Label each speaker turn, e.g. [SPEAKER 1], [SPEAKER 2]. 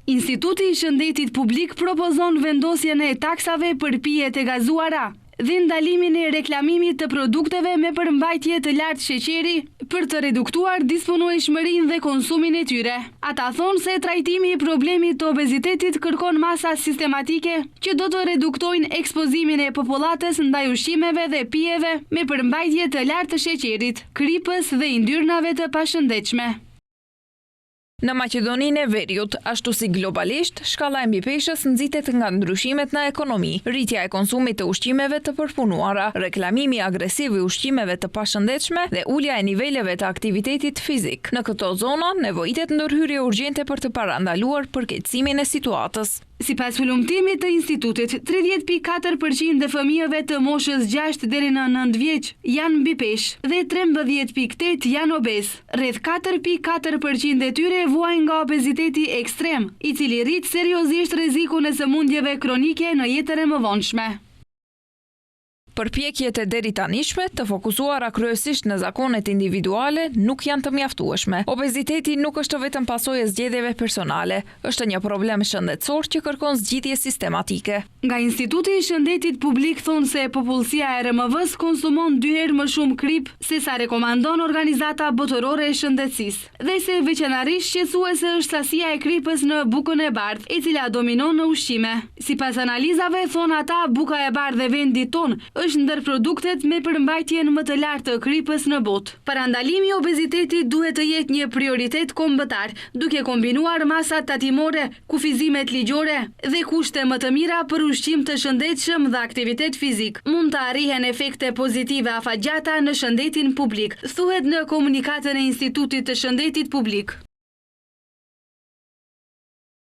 [SPEAKER 1] Instituti i Shëndetit Publik propozon vendosjen e taksave për pijet e gazuara dhe ndalimin e reklamimit të produkteve me përmbajtje të lartë sheqeri për të reduktuar disponueshmërinë dhe konsumin e tyre. Ata thonë se trajtimi i problemit të obezitetit kërkon masa sistematike që do të reduktojnë ekspozimin e popullatës ndaj ushqimeve dhe pijeve me përmbajtje të lartë të sheqerit, kripës dhe yndyrnave të pashëndetshme.
[SPEAKER 2] Në Maqedoninë e Veriut, ashtu si globalisht, shkalla e mbipeshës nxitet nga ndryshimet në ekonomi, rritja e konsumit të ushqimeve të përpunuara, reklamimi agresiv i ushqimeve të pashëndetshme dhe ulja e niveleve të aktivitetit fizik. Në këto zona, nevojitet ndërhyrje urgjente për të parandaluar përkeqësimin e situatës.
[SPEAKER 1] Sipas hulumtimit të institutit, 30.4% e fëmijëve të moshës 6 deri në 9 vjeç janë mbipeshë dhe 13.8 janë obez. Rreth 4.4% e tyre vuajnë nga obeziteti ekstrem, i cili rrit seriozisht rrezikun e sëmundjeve kronike në jetën e mëvonshme.
[SPEAKER 2] Përpjekjet e deritanishme të fokusuara kryesisht në zakonet individuale nuk janë të mjaftueshme. Obeziteti nuk është vetëm pasojë e zgjedhjeve personale, është një problem shëndetësor që kërkon zgjidhje sistematike.
[SPEAKER 1] Nga Instituti i Shëndetit Publik thonë se popullsia e RMV-s konsumon 2 herë më shumë krip se sa rekomandon Organizata Botërore e Shëndetësisë dhe se veçanërisht shqetësuese është sasia e kripës në bukën e bardhë, e cila dominon në ushqime. Sipas analizave, thonë ata, buka e bardhë e vendit tonë është ndër produktet me përmbajtjen më të lartë të kripës në botë. Parandalimi i obezitetit duhet të jetë një prioritet kombëtar, duke kombinuar masat tatimore, kufizimet ligjore dhe kushte më të mira për ushqim të shëndetshëm dhe aktivitet fizik. Mund të arrihen efekte pozitive afatgjata në shëndetin publik, thuhet në komunikatën e Institutit të Shëndetit Publik.